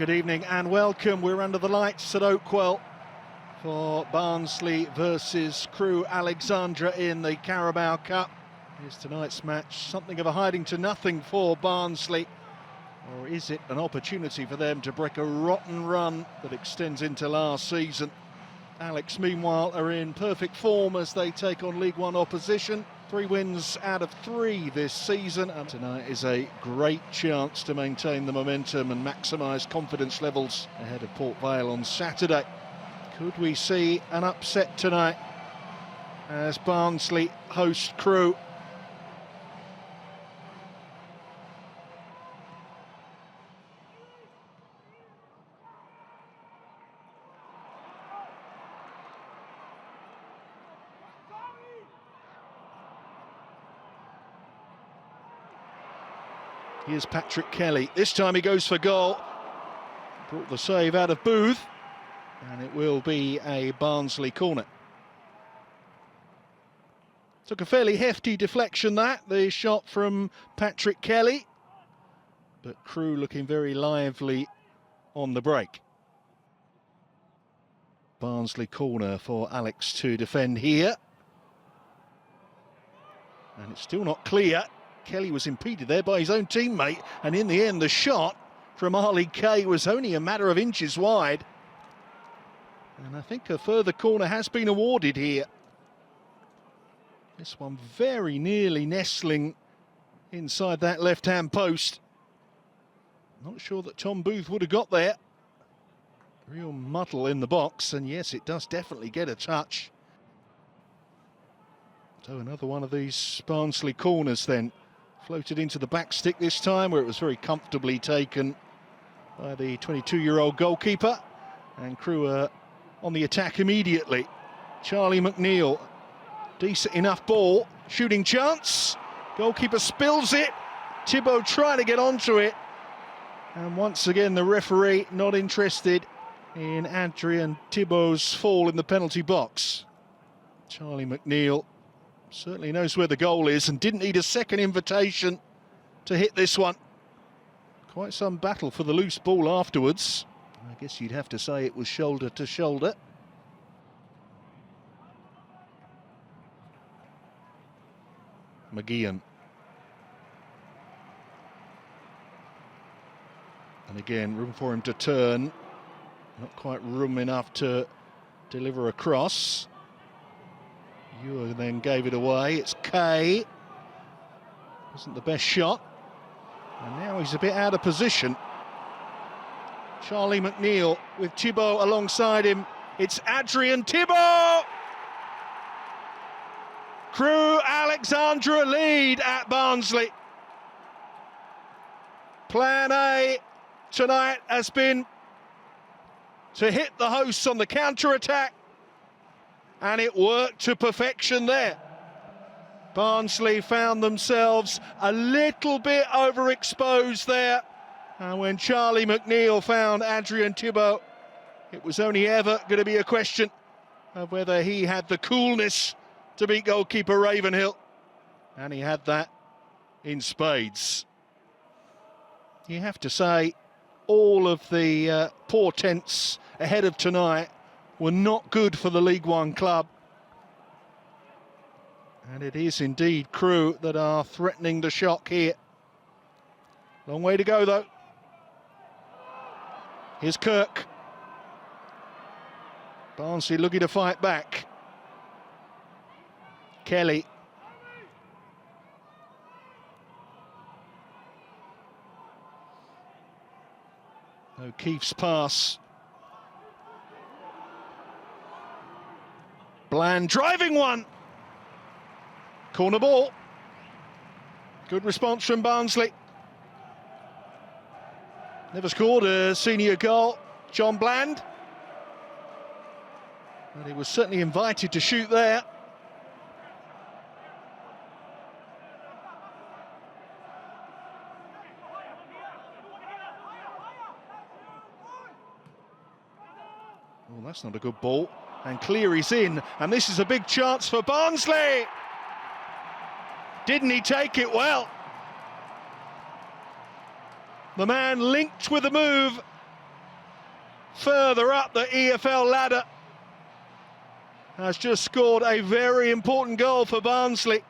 Good evening and welcome. We're under the lights at Oakwell for Barnsley versus Crewe Alexandra in the Carabao Cup. Here's tonight's match, something of a hiding to nothing for Barnsley. Or is it an opportunity for them to break a rotten run that extends into last season? Alex, meanwhile, are in perfect form as they take on League One opposition. 3 wins out of 3 this season, and tonight is a great chance to maintain the momentum and maximise confidence levels ahead of Port Vale on Saturday. Could we see an upset tonight as Barnsley host Crewe? Here's Patrick Kelly. This time he goes for goal. Brought the save out of Booth. And it will be a Barnsley corner. Took a fairly hefty deflection, the shot from Patrick Kelly. But Crewe looking very lively on the break. Barnsley corner for Alex to defend here. And it's still not clear. Kelly was impeded there by his own teammate, and in the end the shot from Ali Kay was only a matter of inches wide. And I think a further corner has been awarded here. This one very nearly nestling inside that left-hand post. Not sure that Tom Booth would have got there. Real muddle in the box, and yes, it does definitely get a touch. So another one of these Barnsley corners then. Floated into the back stick this time, where it was very comfortably taken by the 22-year-old goalkeeper. And Crewe are on the attack immediately. Charlie McNeil, decent enough ball, shooting chance. Goalkeeper spills it. Thibault trying to get onto it. And once again, the referee not interested in Adrien Thibault's fall in the penalty box. Charlie McNeil certainly knows where the goal is and didn't need a second invitation to hit this one. Quite some battle for the loose ball afterwards. I guess you'd have to say it was shoulder to shoulder. McGeehan. And again, room for him to turn. Not quite room enough to deliver a cross. Ewer then gave it away. It's Kay. Wasn't the best shot. And now he's a bit out of position. Charlie McNeil with Thibault alongside him. It's Adrien Thibault! Crewe Alexandra lead at Barnsley. Plan A tonight has been to hit the hosts on the counter-attack. And it worked to perfection there. Barnsley found themselves a little bit overexposed there. And when Charlie McNeil found Adrien Thibault, it was only ever going to be a question of whether he had the coolness to beat goalkeeper Ravenhill. And he had that in spades. You have to say, all of the portents ahead of tonight were not good for the League One club. And it is indeed Crewe that are threatening the shock here. Long way to go, though. Here's Kirk. Barnsley looking to fight back. Kelly. O'Keefe's pass. Bland driving one. Corner ball. Good response from Barnsley. Never scored a senior goal, John Bland. But he was certainly invited to shoot there. Oh, that's not a good ball. And Cleary's in, and this is a big chance for Barnsley. Didn't he take it well? The man linked with the move further up the EFL ladder, has just scored a very important goal for Barnsley.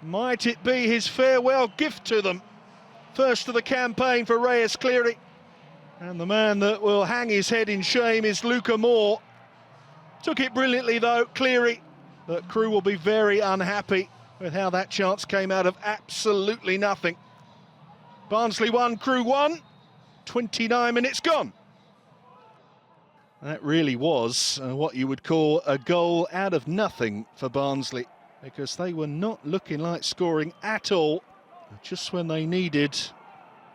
Might it be his farewell gift to them? First of the campaign for Reyes Cleary. And the man that will hang his head in shame is Luca Moore. Took it brilliantly though, Cleary. But Crewe will be very unhappy with how that chance came out of absolutely nothing. Barnsley 1, Crewe 1, 29 minutes gone. That really was what you would call a goal out of nothing for Barnsley, because they were not looking like scoring at all. Just when they needed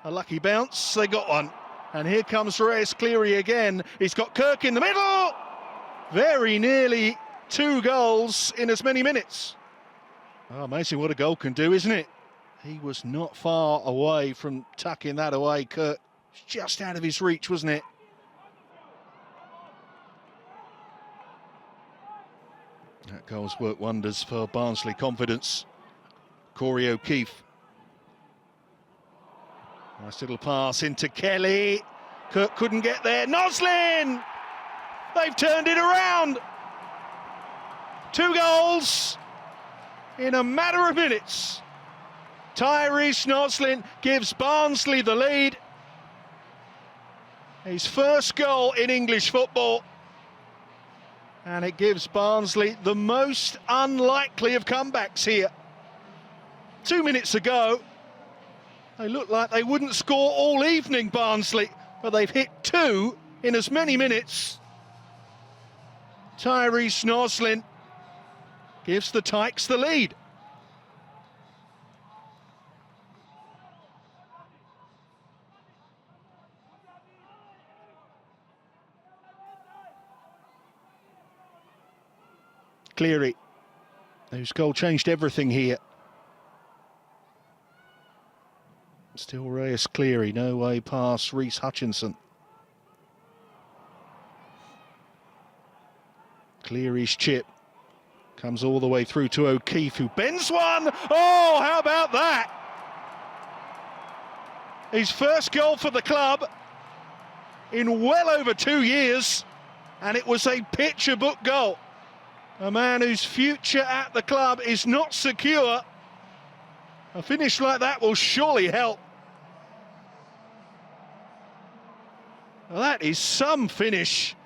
a lucky bounce, they got one. And here comes Reyes Cleary again. He's got Kirk in the middle. Very nearly 2 goals in as many minutes. Oh, amazing what a goal can do, isn't it? He was not far away from tucking that away, Kirk. It's just out of his reach, wasn't it? That goal's worked wonders for Barnsley confidence. Corey O'Keefe. Nice little pass into Kelly. Kirk couldn't get there. Noslin! They've turned it around. 2 goals in a matter of minutes. Tyrese Noslin gives Barnsley the lead. His first goal in English football. And it gives Barnsley the most unlikely of comebacks here. 2 minutes ago, they looked like they wouldn't score all evening, Barnsley, but they've hit 2 in as many minutes. Tyrese Noslin gives the Tykes the lead. Cleary, whose goal changed everything here. Still Reyes Cleary, no way past Reece Hutchinson. Cleary's chip comes all the way through to O'Keefe, who bends one. Oh, how about that? His first goal for the club in well over 2 years, and it was a picture book goal. A man whose future at the club is not secure. A finish like that will surely help. Well, that is some finish.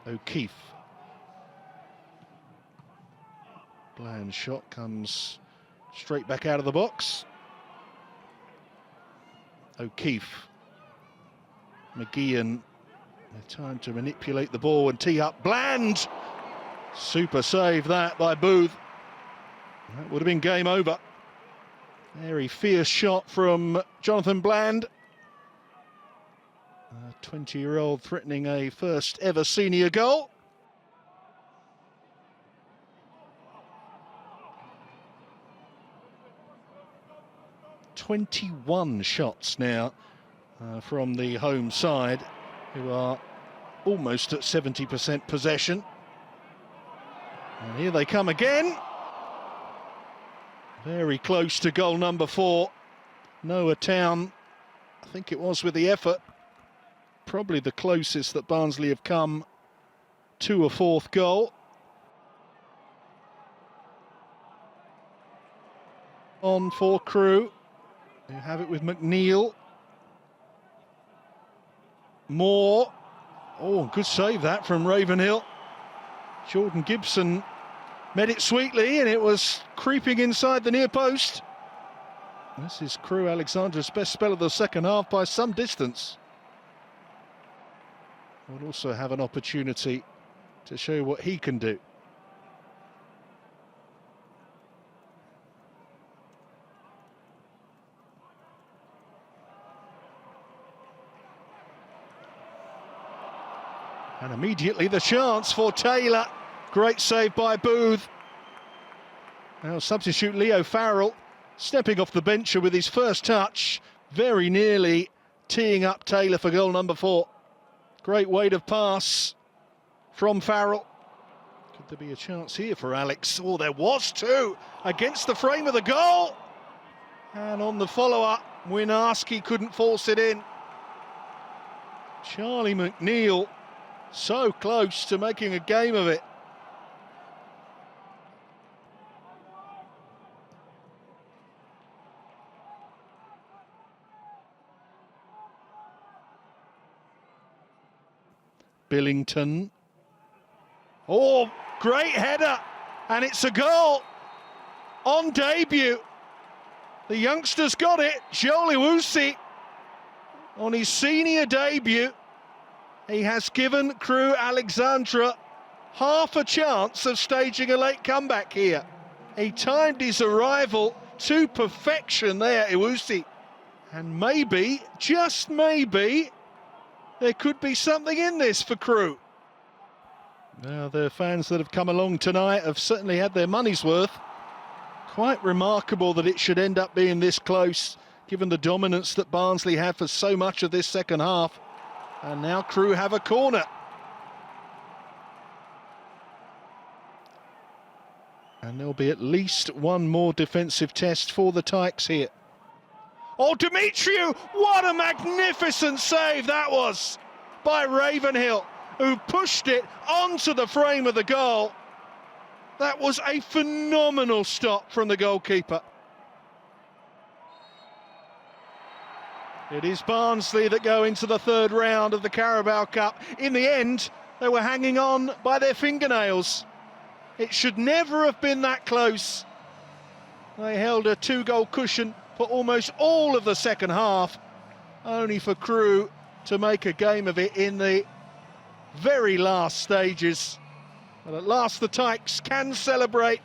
O'Keefe. Bland shot comes straight back out of the box. O'Keefe. McGeehan. Time to manipulate the ball and tee up. Bland! Super save that by Booth. That would have been game over. Very fierce shot from Jonathan Bland. A 20-year-old threatening a first ever senior goal. "21 shots now from the home side, who are almost at 70% possession. And here they come again. Very close to goal number 4. Noah Town, I think it was with the effort, probably the closest that Barnsley have come to a 4th goal. On for Crewe, who have it with McNeil. Moore. Oh, good save that from Ravenhill. Jordan Gibson met it sweetly, and it was creeping inside the near post. This is Crewe Alexandra's best spell of the second half by some distance. We'll also have an opportunity to show what he can do. And immediately the chance for Taylor. Great save by Booth. Now substitute Leo Farrell, stepping off the bench with his first touch, very nearly teeing up Taylor for goal number 4. Great weight of pass from Farrell. Could there be a chance here for Alex? Oh, there was too, against the frame of the goal. And on the follow-up, Winarski couldn't force it in. Charlie McNeil so close to making a game of it. Billington. Oh, great header, and it's a goal on debut. The youngster's got it, Jolie Wusi, on his senior debut. He has given Crewe Alexandra half a chance of staging a late comeback here. He timed his arrival to perfection there, Iwusi. And maybe, just maybe, there could be something in this for Crewe. Now, the fans that have come along tonight have certainly had their money's worth. Quite remarkable that it should end up being this close, given the dominance that Barnsley had for so much of this second half. And now Crewe have a corner. And there'll be at least one more defensive test for the Tykes here. Oh, Demetriou! What a magnificent save that was by Ravenhill, who pushed it onto the frame of the goal. That was a phenomenal stop from the goalkeeper. It is Barnsley that go into the third round of the Carabao Cup. In the end, they were hanging on by their fingernails. It should never have been that close. They held a two-goal cushion for almost all of the second half, only for Crewe to make a game of it in the very last stages. But at last the Tykes can celebrate,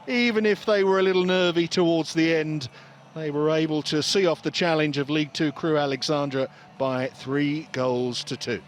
even if they were a little nervy towards the end. They were able to see off the challenge of League Two Crewe Alexandra by 3 goals to 2.